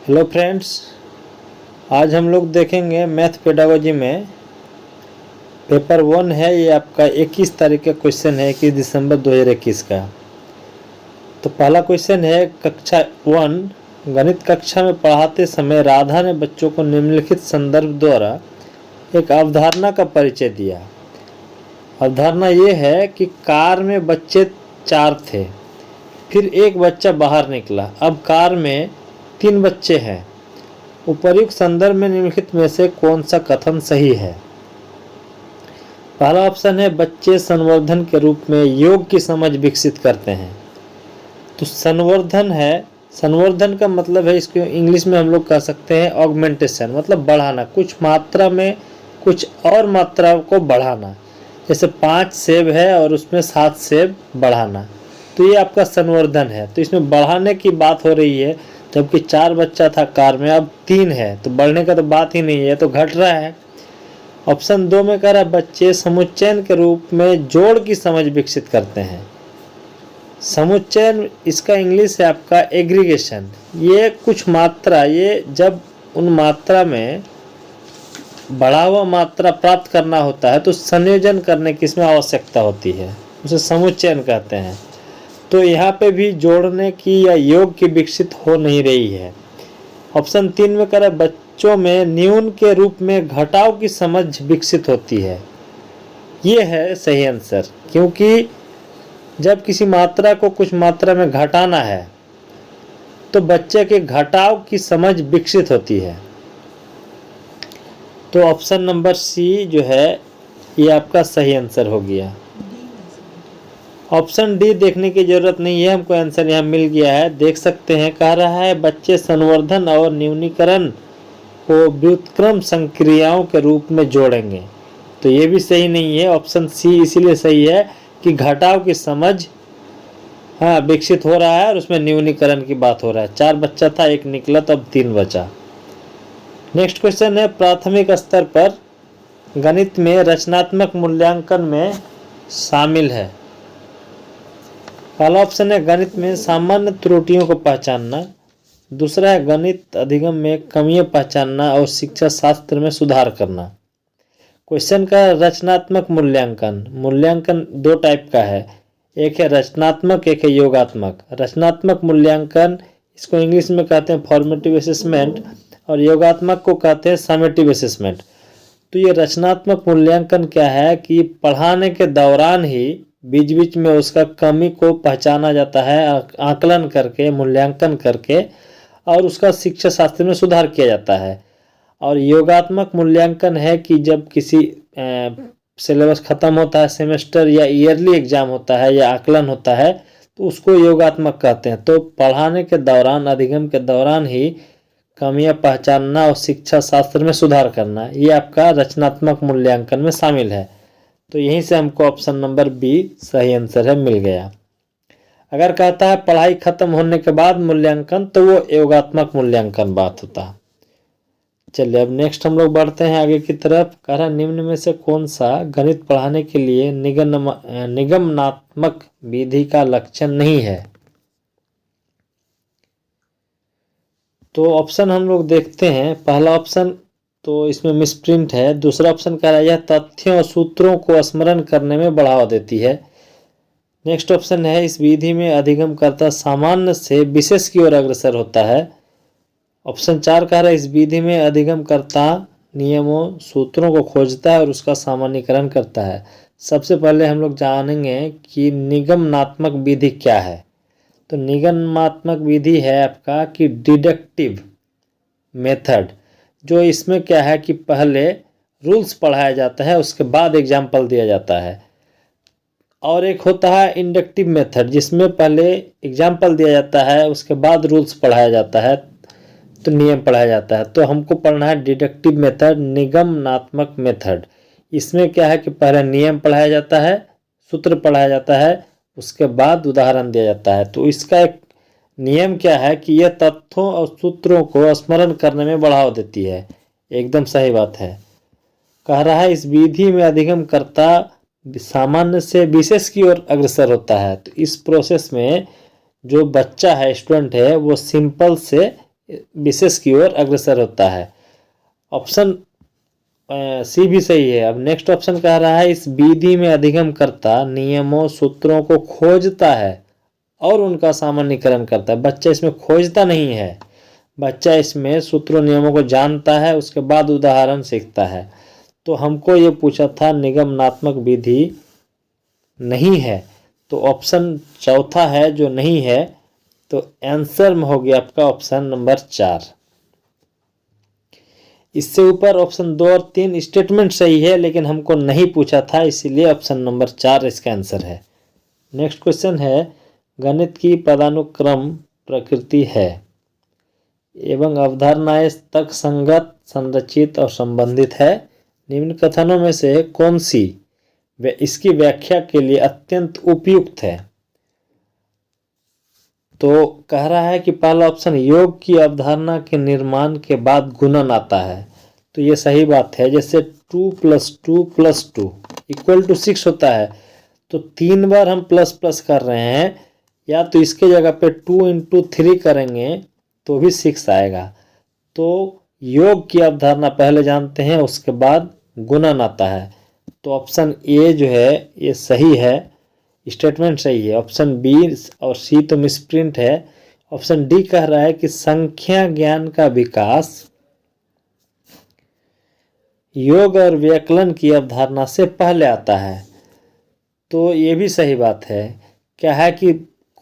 Hello friends, आज हम लोग देखेंगे मैथ पेडागोजी में पेपर 1 है। ये आपका 21 तारीख का क्वेश्चन है, 21 दिसंबर 2021 का। तो पहला क्वेश्चन है कक्षा 1 गणित कक्षा में पढ़ाते समय राधा ने बच्चों को निम्नलिखित संदर्भ द्वारा एक अवधारणा का परिचय दिया। अवधारणा ये है कि कार में बच्चे 4 थे, फिर एक बच्चा बाहर निकला, अब कार में 3 बच्चे हैं। उपर्युक्त संदर्भ में निम्नलिखित में से कौन सा कथन सही है? पहला ऑप्शन है बच्चे संवर्धन के रूप में योग की समझ विकसित करते हैं। तो संवर्धन है, संवर्धन का मतलब है, इसको इंग्लिश में हम लोग कह सकते हैं ऑगमेंटेशन, मतलब बढ़ाना, कुछ मात्रा में कुछ और मात्रा को बढ़ाना। जैसे 5 सेब है और उसमें 7 सेब बढ़ाना, तो ये आपका संवर्धन है। तो इसमें बढ़ाने की बात हो रही है, जबकि 4 बच्चा था कार में, अब 3 है, तो बढ़ने का तो बात ही नहीं है, तो घट रहा है। ऑप्शन 2 में कह रहा है बच्चे समुच्चयन के रूप में जोड़ की समझ विकसित करते हैं। समुच्चयन, इसका इंग्लिश है आपका एग्रीगेशन। ये कुछ मात्रा, ये जब उन मात्रा में बढ़ा हुआ मात्रा प्राप्त करना होता है तो संयोजन करने की इसमें आवश्यकता होती है, उसे समुच्चयन कहते हैं। तो यहाँ पे भी जोड़ने की या योग की विकसित हो नहीं रही है। ऑप्शन 3 में कह रहा है बच्चों में न्यून के रूप में घटाव की समझ विकसित होती है। ये है सही आंसर, क्योंकि जब किसी मात्रा को कुछ मात्रा में घटाना है तो बच्चे के घटाव की समझ विकसित होती है। तो ऑप्शन नंबर सी जो है ये आपका सही आंसर हो गया। ऑप्शन डी देखने की जरूरत नहीं है, हमको आंसर यहाँ मिल गया है, देख सकते हैं। कह रहा है बच्चे संवर्धन और न्यूनीकरण को व्युत्क्रम संक्रियाओं के रूप में जोड़ेंगे, तो ये भी सही नहीं है। ऑप्शन सी इसीलिए सही है कि घटाव की समझ विकसित हो रहा है और उसमें न्यूनीकरण की बात हो रहा है। 4 बच्चा था, एक निकला, तो अब 3 बचा। नेक्स्ट क्वेश्चन है प्राथमिक स्तर पर गणित में रचनात्मक मूल्यांकन में शामिल है। पहला ऑप्शन है गणित में सामान्य त्रुटियों को पहचानना, दूसरा है गणित अधिगम में कमियां पहचानना और शिक्षा शास्त्र में सुधार करना। क्वेश्चन का रचनात्मक मूल्यांकन, मूल्यांकन 2 टाइप का है, एक है रचनात्मक, एक है योगात्मक। रचनात्मक मूल्यांकन, इसको इंग्लिश में कहते हैं फॉर्मेटिव असेसमेंट, और योगात्मक को कहते हैं समेटिव असेसमेंट। तो ये रचनात्मक मूल्यांकन क्या है कि पढ़ाने के दौरान ही बीच बीच में उसका कमी को पहचाना जाता है, आकलन करके, मूल्यांकन करके, और उसका शिक्षा शास्त्र में सुधार किया जाता है। और योगात्मक मूल्यांकन है कि जब किसी सिलेबस खत्म होता है, सेमेस्टर या ईयरली एग्जाम होता है या आकलन होता है, तो उसको योगात्मक कहते हैं। तो पढ़ाने के दौरान, अधिगम के दौरान ही कमियां पहचानना और शिक्षा शास्त्र में सुधार करना, ये आपका रचनात्मक मूल्यांकन में शामिल है। तो यहीं से हमको ऑप्शन नंबर बी सही आंसर है, मिल गया। अगर कहता है पढ़ाई खत्म होने के बाद मूल्यांकन, तो वो योगात्मक मूल्यांकन बात होता है। चलिए अब नेक्स्ट हम लोग बढ़ते हैं आगे की तरफ। कह रहा निम्न में से कौन सा गणित पढ़ाने के लिए निगमनात्मक विधि का लक्षण नहीं है? तो ऑप्शन हम लोग देखते हैं। पहला ऑप्शन तो इसमें मिसप्रिंट है। दूसरा ऑप्शन कह रहा है यह तथ्यों और सूत्रों को स्मरण करने में बढ़ावा देती है। नेक्स्ट ऑप्शन है इस विधि में अधिगमकर्ता सामान्य से विशेष की ओर अग्रसर होता है। ऑप्शन 4 कह रहा है इस विधि में अधिगमकर्ता नियमों, सूत्रों को खोजता है और उसका सामान्यीकरण करता है। सबसे पहले हम लोग जानेंगे कि निगमनात्मक विधि क्या है। तो निगमनात्मक विधि है आपका कि डिडक्टिव मेथड, जो इसमें क्या है कि पहले रूल्स पढ़ाया जाता है, उसके बाद एग्जाम्पल दिया जाता है। और एक होता है इंडक्टिव मेथड, जिसमें पहले एग्जाम्पल दिया जाता है, उसके बाद रूल्स पढ़ाया जाता है, तो नियम पढ़ाया जाता है। तो हमको पढ़ना है डिडक्टिव मेथड, निगमनात्मक मेथड। इसमें क्या है कि पहले नियम पढ़ाया जाता है, सूत्र पढ़ाया जाता है, उसके बाद उदाहरण दिया जाता है। तो इसका एक नियम क्या है कि यह तथ्यों और सूत्रों को स्मरण करने में बढ़ावा देती है। एकदम सही बात है। कह रहा है इस विधि में अधिगमकर्ता सामान्य से विशेष की ओर अग्रसर होता है। तो इस प्रोसेस में जो बच्चा है, स्टूडेंट है, वो सिंपल से विशेष की ओर अग्रसर होता है। ऑप्शन सी भी सही है। अब नेक्स्ट ऑप्शन कह रहा है इस विधि में अधिगमकर्ता नियमों सूत्रों को खोजता है और उनका सामान्यीकरण करता है। बच्चा इसमें खोजता नहीं है, बच्चा इसमें सूत्रों नियमों को जानता है, उसके बाद उदाहरण सीखता है। तो हमको ये पूछा था निगमनात्मक विधि नहीं है, तो ऑप्शन चौथा है जो नहीं है, तो आंसर में हो गया आपका ऑप्शन नंबर 4। इससे ऊपर ऑप्शन 2 और 3 स्टेटमेंट सही है, लेकिन हमको नहीं पूछा था, इसीलिए ऑप्शन नंबर 4 इसका आंसर है। नेक्स्ट क्वेश्चन है गणित की पदानुक्रम प्रकृति है एवं अवधारणाएं तर्क संगत, संरचित और संबंधित है। निम्न कथनों में से कौन सी इसकी व्याख्या के लिए अत्यंत उपयुक्त है? तो कह रहा है कि पहला ऑप्शन योग की अवधारणा के निर्माण के बाद गुणन आता है, तो ये सही बात है। जैसे 2 + 2 + 2 = 6 होता है, तो 3 बार हम प्लस प्लस कर रहे हैं, या तो इसके जगह पे 2 × 3 करेंगे तो भी 6 आएगा। तो योग की अवधारणा पहले जानते हैं, उसके बाद गुणन आता है। तो ऑप्शन ए जो है ये सही है, स्टेटमेंट सही है। ऑप्शन बी और सी तो मिसप्रिंट है। ऑप्शन डी कह रहा है कि संख्या ज्ञान का विकास योग और व्याकरण की अवधारणा से पहले आता है, तो ये भी सही बात है। क्या है कि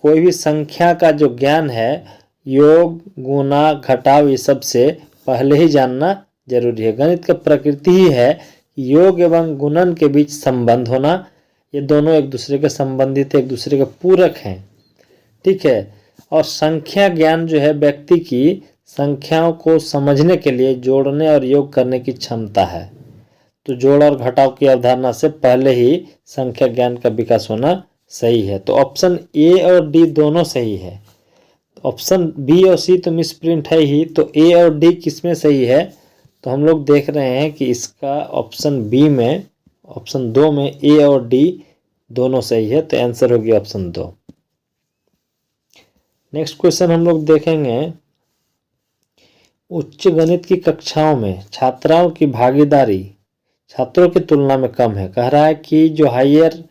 कोई भी संख्या का जो ज्ञान है, योग, गुणा, घटाव, ये सब से पहले ही जानना जरूरी है। गणित का प्रकृति ही है योग एवं गुणन के बीच संबंध होना, ये दोनों एक दूसरे के संबंधित, एक दूसरे के पूरक हैं, ठीक है। और संख्या ज्ञान जो है व्यक्ति की संख्याओं को समझने के लिए जोड़ने और योग करने की क्षमता है। तो जोड़ और घटाव की अवधारणा से पहले ही संख्या ज्ञान का विकास होना सही है। तो ऑप्शन ए और डी दोनों सही है। ऑप्शन बी और सी तो मिसप्रिंट है ही, तो ए और डी किसमें सही है? तो हम लोग देख रहे हैं कि इसका ऑप्शन बी में, ऑप्शन 2 में ए और डी दोनों सही है, तो आंसर होगी ऑप्शन 2। नेक्स्ट क्वेश्चन हम लोग देखेंगे उच्च गणित की कक्षाओं में छात्राओं की भागीदारी छात्रों की तुलना में कम है। कह रहा है कि जो हायर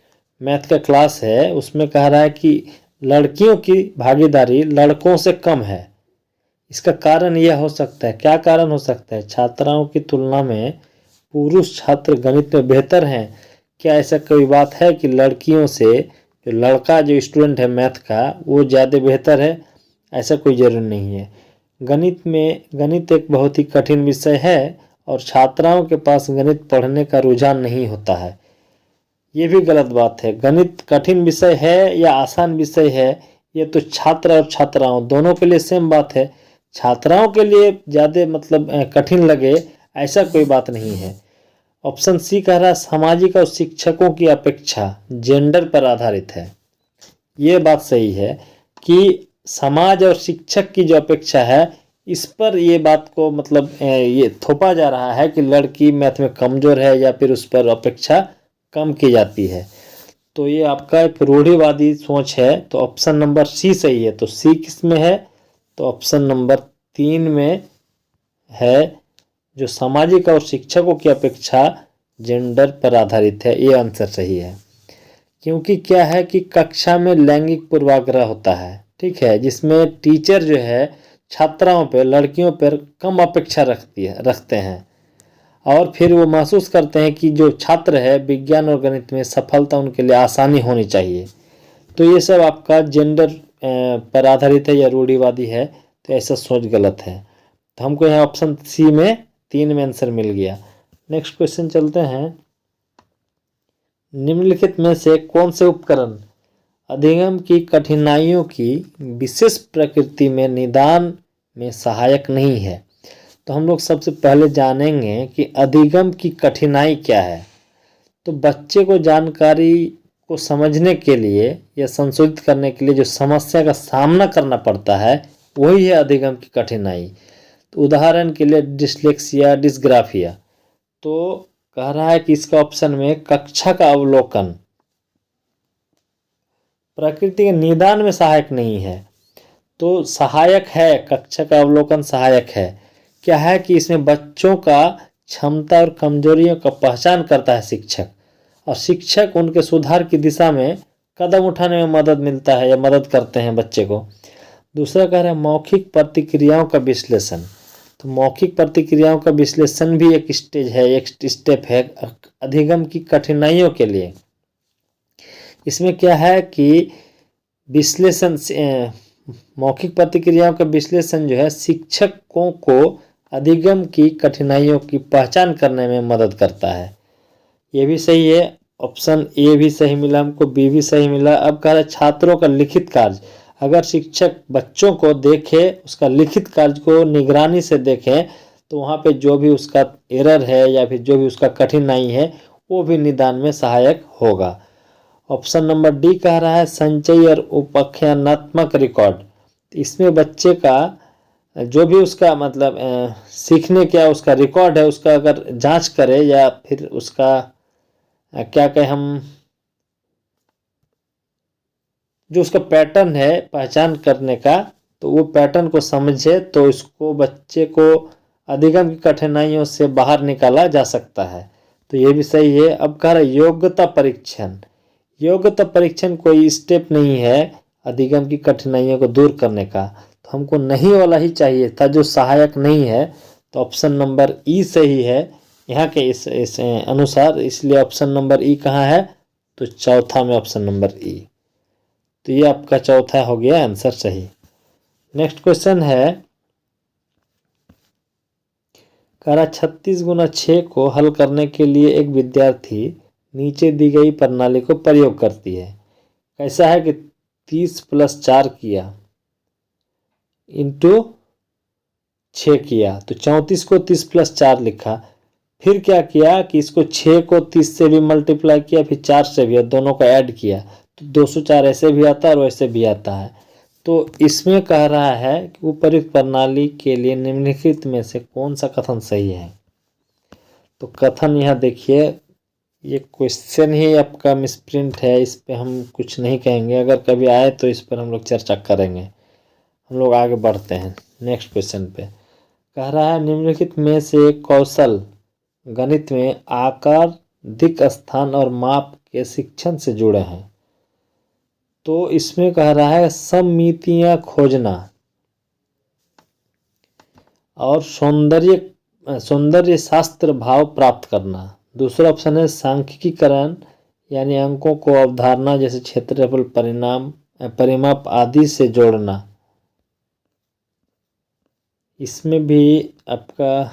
मैथ का क्लास है उसमें कह रहा है कि लड़कियों की भागीदारी लड़कों से कम है। इसका कारण यह हो सकता है, क्या कारण हो सकता है? छात्राओं की तुलना में पुरुष छात्र गणित में बेहतर हैं। क्या ऐसा कोई बात है कि लड़कियों से जो लड़का जो स्टूडेंट है मैथ का वो ज़्यादा बेहतर है? ऐसा कोई ज़रूरी नहीं है। गणित एक बहुत ही कठिन विषय है और छात्राओं के पास गणित पढ़ने का रुझान नहीं होता है, ये भी गलत बात है। गणित कठिन विषय है या आसान विषय है, ये तो छात्र और छात्राओं दोनों के लिए सेम बात है। छात्राओं के लिए ज़्यादा मतलब कठिन लगे ऐसा कोई बात नहीं है। ऑप्शन सी कह रहा है सामाजिक और शिक्षकों की अपेक्षा जेंडर पर आधारित है। ये बात सही है कि समाज और शिक्षक की जो अपेक्षा है इस पर ये बात को मतलब ये थोपा जा रहा है कि लड़की मैथ में कमज़ोर है या फिर उस पर अपेक्षा कम की जाती है। तो ये आपका एक रूढ़िवादी सोच है। तो ऑप्शन नंबर सी सही है। तो सी किस में है? तो ऑप्शन नंबर 3 में है, जो सामाजिक और शिक्षकों की अपेक्षा जेंडर पर आधारित है। ये आंसर सही है, क्योंकि क्या है कि कक्षा में लैंगिक पूर्वाग्रह होता है, ठीक है, जिसमें टीचर जो है छात्राओं पर, लड़कियों पर कम अपेक्षा रखते हैं और फिर वो महसूस करते हैं कि जो छात्र है विज्ञान और गणित में सफलता उनके लिए आसानी होनी चाहिए। तो ये सब आपका जेंडर पर आधारित है या रूढ़िवादी है, तो ऐसा सोच गलत है। तो हमको यहाँ ऑप्शन सी में 3 में आंसर मिल गया। नेक्स्ट क्वेश्चन चलते हैं। निम्नलिखित में से कौन से उपकरण अधिगम की कठिनाइयों की विशेष प्रकृति में निदान में सहायक नहीं है? तो हम लोग सबसे पहले जानेंगे कि अधिगम की कठिनाई क्या है। तो बच्चे को जानकारी को समझने के लिए या संशोधित करने के लिए जो समस्या का सामना करना पड़ता है वही है अधिगम की कठिनाई। तो उदाहरण के लिए डिस्लेक्सिया, डिस्ग्राफिया। तो कह रहा है कि इसका ऑप्शन में कक्षा का अवलोकन प्रकृति के निदान में सहायक नहीं है। तो सहायक है, कक्षा का अवलोकन सहायक है। क्या है कि इसमें बच्चों का क्षमता और कमजोरियों का पहचान करता है शिक्षक, और शिक्षक उनके सुधार की दिशा में कदम उठाने में मदद मिलता है या मदद करते हैं बच्चे को। दूसरा कह रहा है मौखिक प्रतिक्रियाओं का विश्लेषण। तो मौखिक प्रतिक्रियाओं का विश्लेषण भी एक स्टेज है, एक स्टेप है अधिगम की कठिनाइयों के लिए। इसमें क्या है कि विश्लेषण, मौखिक प्रतिक्रियाओं का विश्लेषण जो है शिक्षकों को अधिगम की कठिनाइयों की पहचान करने में मदद करता है। ये भी सही है, ऑप्शन ए भी सही मिला हमको, बी भी सही मिला। अब कह रहा है छात्रों का लिखित कार्य। अगर शिक्षक बच्चों को देखे, उसका लिखित कार्य को निगरानी से देखें, तो वहाँ पे जो भी उसका एरर है या फिर जो भी उसका कठिनाई है वो भी निदान में सहायक होगा। ऑप्शन नंबर डी कह रहा है संचयी और उपाख्यानात्मक रिकॉर्ड। इसमें बच्चे का जो भी उसका मतलब सीखने क्या उसका रिकॉर्ड है, उसका अगर जांच करे या फिर उसका क्या कहें हम, जो उसका पैटर्न है पहचान करने का, तो वो पैटर्न को समझे तो इसको बच्चे को अधिगम की कठिनाइयों से बाहर निकाला जा सकता है। तो ये भी सही है। अब कह रहा है योग्यता परीक्षण। योग्यता परीक्षण कोई स्टेप नहीं है अधिगम की कठिनाइयों को दूर करने का, तो हमको नहीं वाला ही चाहिए था जो सहायक नहीं है। तो ऑप्शन नंबर ई सही है यहाँ के इस अनुसार, इसलिए ऑप्शन नंबर ई कहाँ है, तो चौथा में ऑप्शन नंबर ई। तो ये आपका चौथा हो गया आंसर सही। नेक्स्ट क्वेश्चन है, कह रहा 36 गुना 6 को हल करने के लिए एक विद्यार्थी नीचे दी गई प्रणाली को प्रयोग करती है। कैसा है कि 30 + 4 किया इंटू 6 किया, तो 34 को 30 + 4 लिखा। फिर क्या किया कि इसको 6 को 30 से भी मल्टीप्लाई किया, फिर 4 से भी, और दोनों का ऐड किया, तो 204 ऐसे भी आता है और वैसे भी आता है। तो इसमें कह रहा है कि उपरोक्त प्रणाली के लिए निम्नलिखित में से कौन सा कथन सही है। तो कथन यहाँ देखिए, ये क्वेश्चन ही आपका मिसप्रिंट है, इस पे हम कुछ नहीं कहेंगे, अगर कभी आए तो इस पर हम लोग चर्चा करेंगे। हम लोग आगे बढ़ते हैं नेक्स्ट क्वेश्चन पे। कह रहा है निम्नलिखित में से एक कौशल गणित में आकार, दिक् स्थान और माप के शिक्षण से जुड़े हैं। तो इसमें कह रहा है सममितियां खोजना और सौंदर्य शास्त्र भाव प्राप्त करना। दूसरा ऑप्शन है सांख्यिकीकरण, यानी अंकों को अवधारणा जैसे क्षेत्रफल, परिमाप आदि से जोड़ना। इसमें भी आपका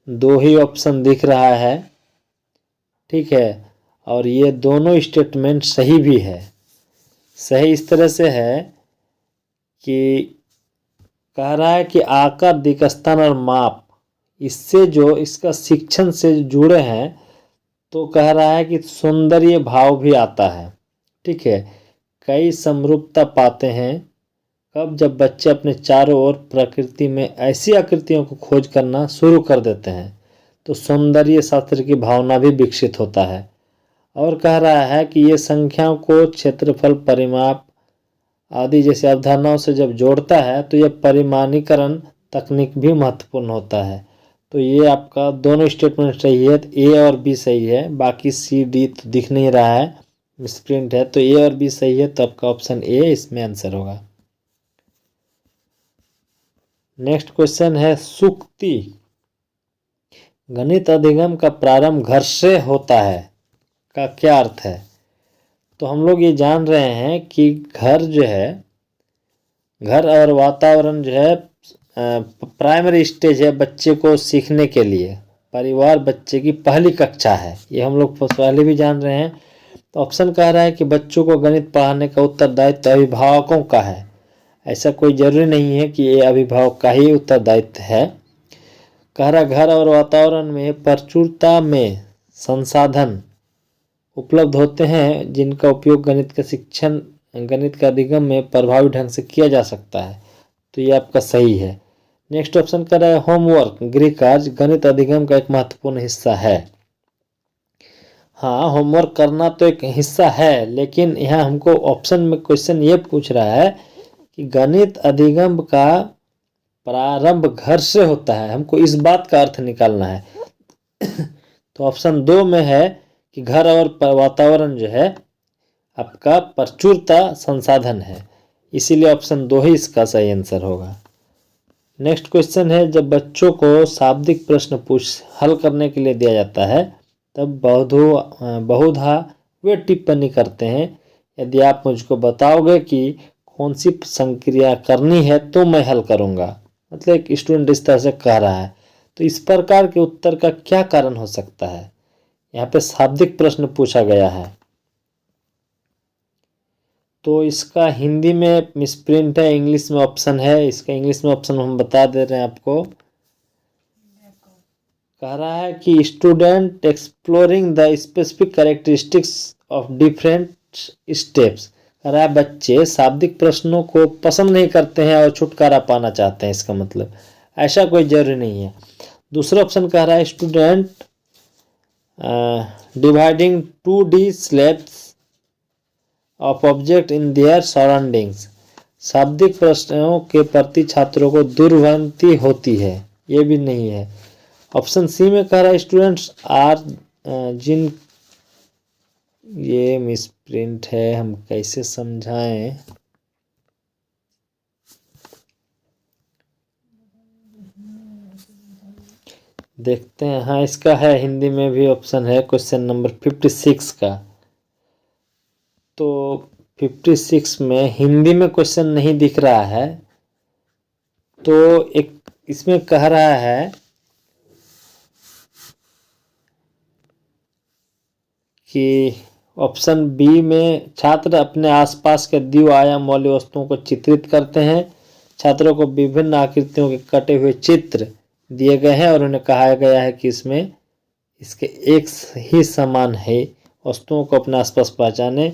2 ही ऑप्शन दिख रहा है, ठीक है, और ये दोनों स्टेटमेंट सही भी है। सही इस तरह से है कि कह रहा है कि आकार, दिक् स्थान और माप, इससे जो इसका शिक्षण से जुड़े हैं, तो कह रहा है कि सौंदर्य भाव भी आता है, ठीक है। कई समरूपता पाते हैं कब, जब बच्चे अपने चारों ओर प्रकृति में ऐसी आकृतियों को खोज करना शुरू कर देते हैं, तो सौंदर्य शास्त्र की भावना भी विकसित होता है। और कह रहा है कि ये संख्याओं को क्षेत्रफल, परिमाप आदि जैसे अवधारणाओं से जब जोड़ता है तो यह परिमाणीकरण तकनीक भी महत्वपूर्ण होता है। तो ये आपका दोनों स्टेटमेंट सही है, ए और बी सही है, बाकी सी डी तो दिख नहीं रहा है, मिसप्रिंट है। तो ए और बी सही है, तो आपका ऑप्शन ए इसमें आंसर होगा। नेक्स्ट क्वेश्चन है सूक्ति। गणित अधिगम का प्रारंभ घर से होता है का क्या अर्थ है। तो हम लोग ये जान रहे हैं कि घर जो है, घर और वातावरण जो है प्राइमरी स्टेज है बच्चे को सीखने के लिए। परिवार बच्चे की पहली कक्षा है, ये हम लोग पहले भी जान रहे हैं। तो ऑप्शन कह रहा है कि बच्चों को गणित पढ़ाने का उत्तरदायित्व अभिभावकों का है। ऐसा कोई जरूरी नहीं है कि ये अभिभावक का ही उत्तरदायित्व है। कह रहा घर और वातावरण में प्रचुरता में संसाधन उपलब्ध होते हैं जिनका उपयोग गणित का शिक्षण, गणित का अधिगम में प्रभावी ढंग से किया जा सकता है। तो ये आपका सही है। नेक्स्ट ऑप्शन कर रहा है होमवर्क, गृह कार्य गणित अधिगम का एक महत्वपूर्ण हिस्सा है। हाँ, होमवर्क करना तो एक हिस्सा है, लेकिन यहाँ हमको ऑप्शन में क्वेश्चन ये पूछ रहा है कि गणित अधिगम का प्रारंभ घर से होता है, हमको इस बात का अर्थ निकालना है। तो ऑप्शन 2 में है कि घर और वातावरण जो है आपका प्रचुरता संसाधन है, इसीलिए ऑप्शन 2 ही इसका सही आंसर होगा। नेक्स्ट क्वेश्चन है, जब बच्चों को शाब्दिक प्रश्न पूछ हल करने के लिए दिया जाता है तब बहुधा वे टिप्पणी करते हैं, यदि आप मुझको बताओगे कि कौन सी संक्रिया करनी है तो मैं हल करूँगा। मतलब एक स्टूडेंट इस तरह से कह रहा है, तो इस प्रकार के उत्तर का क्या कारण हो सकता है। यहाँ पे शाब्दिक प्रश्न पूछा गया है, तो इसका हिंदी में मिसप्रिंट है, इंग्लिश में ऑप्शन है। इसका इंग्लिश में ऑप्शन हम बता दे रहे हैं आपको। कह रहा है कि student exploring the specific characteristics of different steps. कह रहा है बच्चे शाब्दिक प्रश्नों को पसंद नहीं करते हैं और छुटकारा पाना चाहते हैं। इसका मतलब ऐसा कोई जरूरी नहीं है। दूसरा ऑप्शन कह रहा है student dividing 2D slabs of object in their surroundings. शाब्दिक प्रश्नों के प्रति छात्रों को दुर्गंधि होती है, ये भी नहीं है। ऑप्शन सी में कह रहा है स्टूडेंट्स आर जिन, ये मिसप्रिंट है, हम कैसे समझाएं। देखते हैं। हाँ, इसका है हिंदी में भी ऑप्शन है क्वेश्चन नंबर 56 का। तो 56 में हिंदी में क्वेश्चन नहीं दिख रहा है, तो एक इसमें कह रहा है कि ऑप्शन बी में छात्र अपने आसपास के द्विआयाम वाली वस्तुओं को चित्रित करते हैं। छात्रों को विभिन्न आकृतियों के कटे हुए चित्र दिए गए हैं और उन्हें कहा गया है कि इसमें इसके एक ही समान है। वस्तुओं को अपने आसपास पहचाने।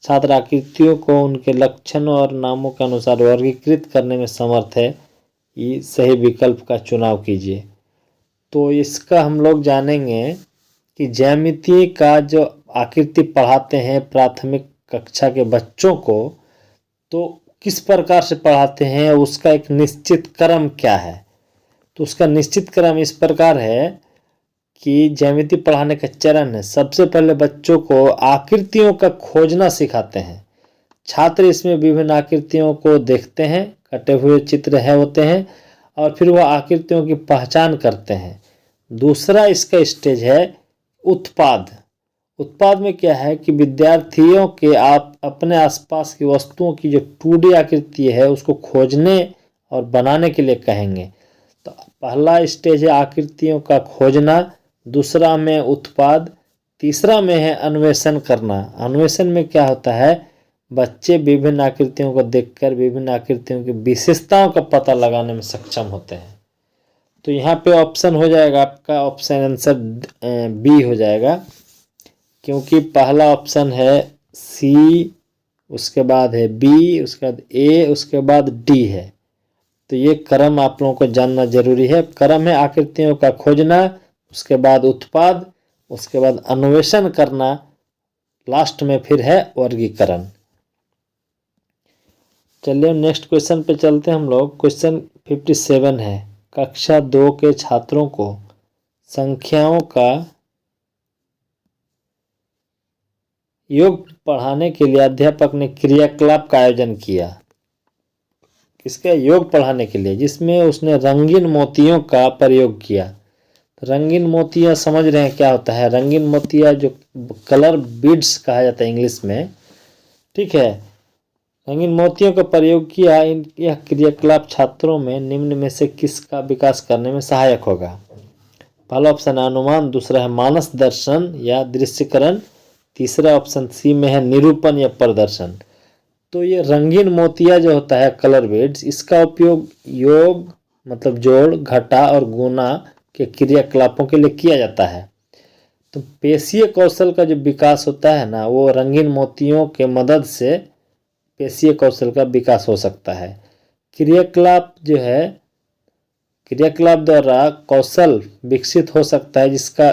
छात्र आकृतियों को उनके लक्षणों और नामों के अनुसार वर्गीकृत करने में समर्थ है। ये सही विकल्प का चुनाव कीजिए। तो इसका हम लोग जानेंगे कि ज्यामिति का जो आकृति पढ़ाते हैं प्राथमिक कक्षा के बच्चों को, तो किस प्रकार से पढ़ाते हैं, उसका एक निश्चित क्रम क्या है। तो उसका निश्चित क्रम इस प्रकार है कि ज्यामिति पढ़ाने का चरण है, सबसे पहले बच्चों को आकृतियों का खोजना सिखाते हैं। छात्र इसमें विभिन्न आकृतियों को देखते हैं, कटे हुए चित्र है होते हैं, और फिर वह आकृतियों की पहचान करते हैं। दूसरा इसका स्टेज है उत्पाद। उत्पाद में क्या है कि विद्यार्थियों के आप अपने आसपास की वस्तुओं की जो 2D आकृति है उसको खोजने और बनाने के लिए कहेंगे। तो पहला स्टेज है आकृतियों का खोजना, दूसरा में उत्पाद, तीसरा में है अन्वेषण करना। अन्वेषण में क्या होता है, बच्चे विभिन्न आकृतियों को देखकर विभिन्न आकृतियों की विशेषताओं का पता लगाने में सक्षम होते हैं। तो यहाँ पे ऑप्शन हो जाएगा आपका, ऑप्शन आंसर बी हो जाएगा, क्योंकि पहला ऑप्शन है सी, उसके बाद है बी, उसके बाद ए, उसके बाद डी है। तो ये क्रम आप लोगों को जानना जरूरी है। क्रम है आकृतियों का खोजना, उसके बाद उत्पाद, उसके बाद अन्वेषण करना, लास्ट में फिर है वर्गीकरण। चलिए नेक्स्ट क्वेश्चन पे चलते हैं हम लोग। क्वेश्चन 57 है, कक्षा 2 के छात्रों को संख्याओं का योग पढ़ाने के लिए अध्यापक ने क्रियाकलाप का आयोजन किया। किसका? योग पढ़ाने के लिए, जिसमें उसने रंगीन मोतियों का प्रयोग किया। रंगीन मोतियाँ समझ रहे हैं क्या होता है? रंगीन मोतियाँ जो कलर बीड्स कहा जाता है इंग्लिश में, ठीक है। रंगीन मोतियों का प्रयोग किया। यह क्रियाकलाप छात्रों में निम्न में से किसका विकास करने में सहायक होगा? पहला ऑप्शन है अनुमान, दूसरा है मानस दर्शन या दृश्यकरण, तीसरा ऑप्शन सी में है निरूपण या प्रदर्शन। तो ये रंगीन मोतिया जो होता है कलर बीड्स, इसका उपयोग योग मतलब जोड़, घटा और गुणा के क्रियाकलापों के लिए किया जाता है। तो पेशीय कौशल का जो विकास होता है ना, वो रंगीन मोतियों के मदद से पेशीय कौशल का विकास हो सकता है। क्रियाकलाप जो है, क्रियाकलाप द्वारा कौशल विकसित हो सकता है जिसका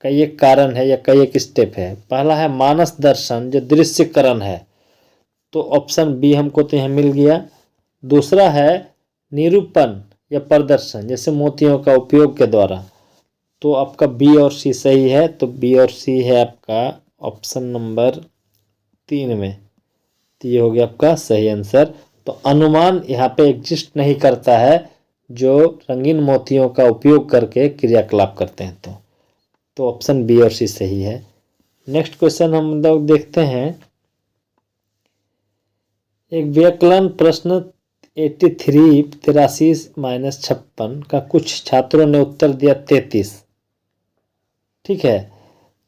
कई एक कारण है या कई एक स्टेप है। पहला है मानस दर्शन, जो दृश्यकरण है, तो ऑप्शन बी हमको तो यहाँ मिल गया। दूसरा है निरूपण या प्रदर्शन, जैसे मोतियों का उपयोग के द्वारा, तो आपका बी और सी सही है। तो बी और सी है आपका ऑप्शन नंबर 3 में, तो ये हो गया आपका सही आंसर। तो अनुमान यहाँ पे एग्जिस्ट नहीं करता है जो रंगीन मोतियों का उपयोग करके क्रियाकलाप करते हैं। तो ऑप्शन बी और सी सही है। नेक्स्ट क्वेश्चन हम लोग देखते हैं। एक व्याकरण प्रश्न 83 माइनस 56 का कुछ छात्रों ने उत्तर दिया 33। ठीक है,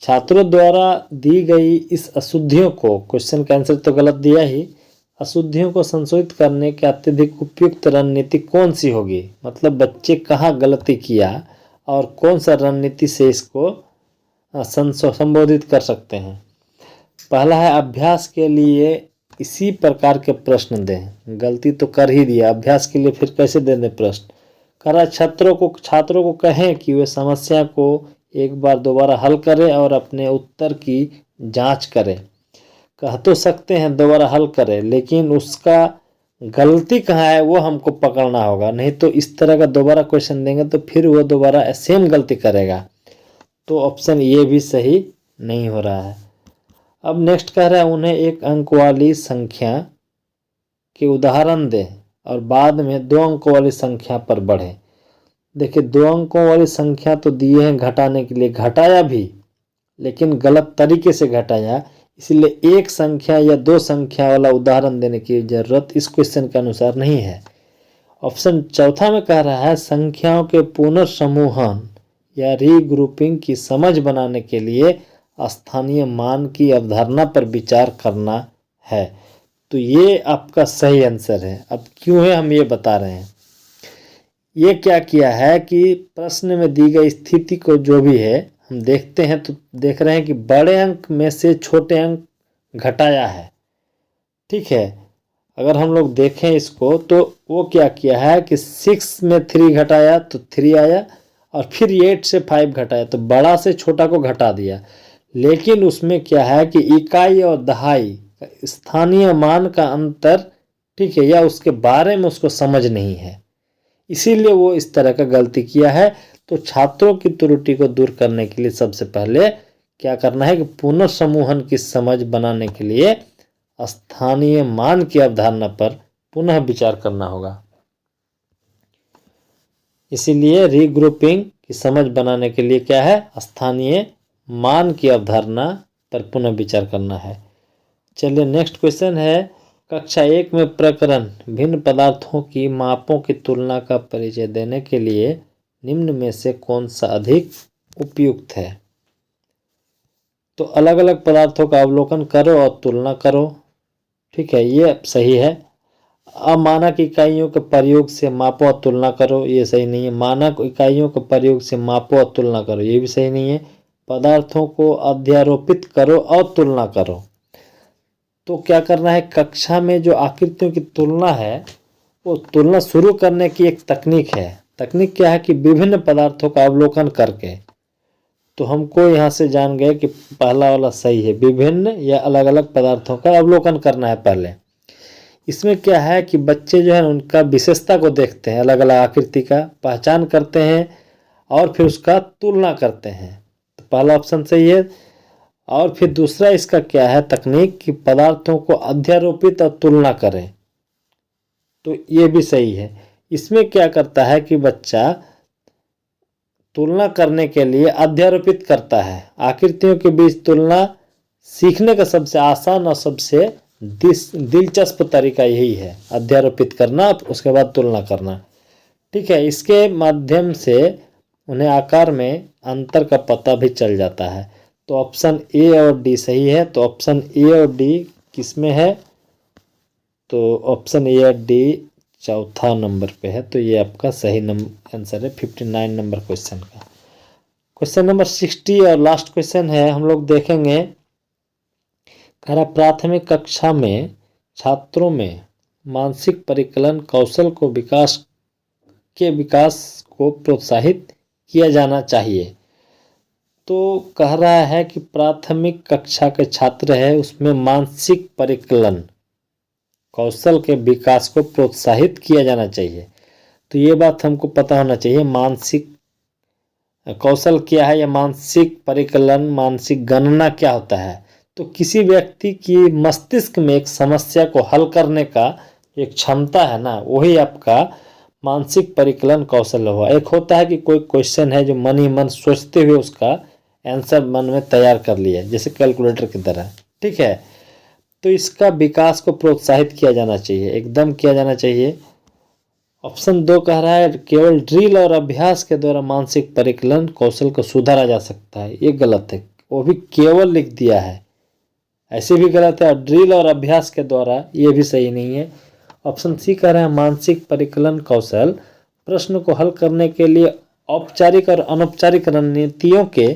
छात्रों द्वारा दी गई इस अशुद्धियों को, क्वेश्चन का आंसर तो गलत दिया ही, अशुद्धियों को संशोधित करने की अत्यधिक उपयुक्त रणनीति कौन सी होगी। मतलब बच्चे कहाँ गलती किया और कौन सा रणनीति से इसको संबोधित कर सकते हैं। पहला है अभ्यास के लिए इसी प्रकार के प्रश्न दें। गलती तो कर ही दिया, अभ्यास के लिए फिर कैसे दे दें प्रश्न। करा छात्रों को कहें कि वे समस्या को एक बार दोबारा हल करें और अपने उत्तर की जांच करें। कह तो सकते हैं दोबारा हल करें, लेकिन उसका गलती कहाँ है वो हमको पकड़ना होगा। नहीं तो इस तरह का दोबारा क्वेश्चन देंगे तो फिर वो दोबारा सेम गलती करेगा। तो ऑप्शन ये भी सही नहीं हो रहा है। अब नेक्स्ट कह रहा है उन्हें एक अंक वाली संख्या के उदाहरण दें और बाद में 2 अंकों वाली संख्या पर बढ़े। देखिए 2 अंकों वाली संख्या तो दिए हैं घटाने के लिए, घटाया भी लेकिन गलत तरीके से घटाया, इसलिए एक संख्या या 2 संख्या वाला उदाहरण देने की जरूरत इस क्वेश्चन के अनुसार नहीं है। ऑप्शन चौथा में कह रहा है संख्याओं के पुनर्समूहन या रीग्रुपिंग की समझ बनाने के लिए स्थानीय मान की अवधारणा पर विचार करना है। तो ये आपका सही आंसर है। अब क्यों है हम ये बता रहे हैं। ये क्या किया है कि प्रश्न में दी गई स्थिति को जो भी है हम देखते हैं तो देख रहे हैं कि बड़े अंक में से छोटे अंक घटाया है। ठीक है, अगर हम लोग देखें इसको तो वो क्या किया है कि 6 में 3 घटाया तो 3 आया और फिर 8 से 5 घटाया तो बड़ा से छोटा को घटा दिया। लेकिन उसमें क्या है कि इकाई और दहाई स्थानीय मान का अंतर, ठीक है, या उसके बारे में उसको समझ नहीं है, इसीलिए वो इस तरह का गलती किया है। तो छात्रों की त्रुटि को दूर करने के लिए सबसे पहले क्या करना है कि पुनर्समूहन की समझ बनाने के लिए स्थानीय मान की अवधारणा पर पुनः विचार करना होगा। इसीलिए रीग्रुपिंग की समझ बनाने के लिए क्या है, स्थानीय मान की अवधारणा पर पुनः विचार करना है। चलिए नेक्स्ट क्वेश्चन है कक्षा 1 में प्रकरण भिन्न पदार्थों की मापों की तुलना का परिचय देने के लिए निम्न में से कौन सा अधिक उपयुक्त है। तो अलग अलग पदार्थों का अवलोकन करो और तुलना करो। ठीक है, ये सही है। अमानक इकाइयों के प्रयोग से मापो और तुलना करो, ये सही नहीं है। मानक इकाइयों के प्रयोग से मापो और तुलना करो, ये भी सही नहीं है। पदार्थों को अध्यारोपित करो और तुलना करो। तो क्या करना है, कक्षा में जो आकृतियों की तुलना है वो तुलना शुरू करने की एक तकनीक है। तकनीक क्या है कि विभिन्न पदार्थों का अवलोकन करके। तो हमको यहाँ से जान गए कि पहला वाला सही है, विभिन्न या अलग अलग पदार्थों का अवलोकन करना है पहले। इसमें क्या है कि बच्चे जो है उनका विशेषता को देखते हैं, अलग अलग आकृति का पहचान करते हैं और फिर उसका तुलना करते हैं। तो पहला ऑप्शन सही है। और फिर दूसरा इसका क्या है तकनीक कि पदार्थों को अध्यारोपित और तुलना करें, तो ये भी सही है। इसमें क्या करता है कि बच्चा तुलना करने के लिए अध्यारोपित करता है। आकृतियों के बीच तुलना सीखने का सबसे आसान और सबसे दिलचस्प तरीका यही है, अध्यारोपित करना उसके बाद तुलना करना। ठीक है, इसके माध्यम से उन्हें आकार में अंतर का पता भी चल जाता है। तो ऑप्शन ए और डी सही है। तो ऑप्शन ए और डी किस में है, तो ऑप्शन ए और डी चौथा नंबर पे है। तो ये आपका सही आंसर है 59 नंबर क्वेश्चन का। क्वेश्चन नंबर 60 और लास्ट क्वेश्चन है, हम लोग देखेंगे। कह रहा प्राथमिक कक्षा में छात्रों में मानसिक परिकलन कौशल को विकास को प्रोत्साहित किया जाना चाहिए। तो कह रहा है कि प्राथमिक कक्षा के छात्र है उसमें मानसिक परिकलन कौशल के विकास को प्रोत्साहित किया जाना चाहिए। तो ये बात हमको पता होना चाहिए, मानसिक कौशल क्या है या मानसिक परिकलन, मानसिक गणना क्या होता है। तो किसी व्यक्ति की मस्तिष्क में एक समस्या को हल करने का एक क्षमता है ना, वही आपका मानसिक परिकलन कौशल हुआ। एक होता है कि कोई क्वेश्चन है जो मन ही मन सोचते हुए उसका आंसर मन में तैयार कर लिया, जैसे कैलकुलेटर की तरह, ठीक है। तो इसका विकास को प्रोत्साहित किया जाना चाहिए, एकदम किया जाना चाहिए। ऑप्शन 2 कह रहा है केवल ड्रिल और अभ्यास के द्वारा मानसिक परिकलन कौशल को सुधारा जा सकता है। ये गलत है, वो भी केवल लिख दिया है, ऐसे भी गलत है। और ड्रिल और अभ्यास के द्वारा, ये भी सही नहीं है। ऑप्शन सी कह रहा है मानसिक परिकलन कौशल प्रश्न को हल करने के लिए औपचारिक और अनौपचारिक रणनीतियों के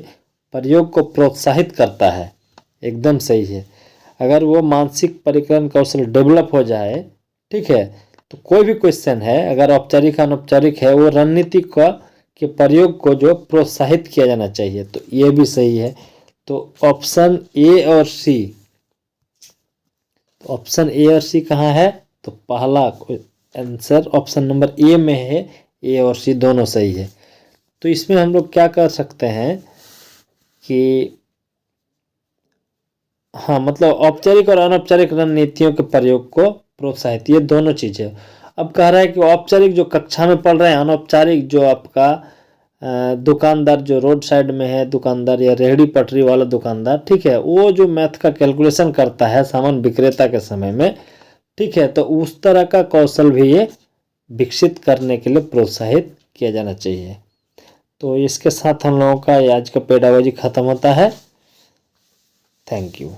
प्रयोग को प्रोत्साहित करता है। एकदम सही है। अगर वो मानसिक परिकलन कौशल डेवलप हो जाए, ठीक है, तो कोई भी क्वेश्चन है अगर औपचारिक अनौपचारिक है, वो रणनीति का के प्रयोग को जो प्रोत्साहित किया जाना चाहिए। तो ये भी सही है। तो ऑप्शन ए और सी, तो ऑप्शन ए और सी कहाँ है, तो पहला आंसर ऑप्शन नंबर ए में है। ए और सी दोनों सही है। तो इसमें हम लोग क्या कर सकते हैं कि हाँ, मतलब औपचारिक और अनौपचारिक रणनीतियों के प्रयोग को प्रोत्साहित, ये दोनों चीज़ें। अब कह रहा है कि औपचारिक जो कक्षा में पढ़ रहे हैं, अनौपचारिक जो आपका दुकानदार जो रोड साइड में है, दुकानदार या रेहड़ी पटरी वाला दुकानदार, ठीक है, वो जो मैथ का कैलकुलेशन करता है सामान विक्रेता के समय में, ठीक है, तो उस तरह का कौशल भी ये विकसित करने के लिए प्रोत्साहित किया जाना चाहिए। तो इसके साथ हम लोगों का आज का पेडागोजी खत्म होता है। Thank you.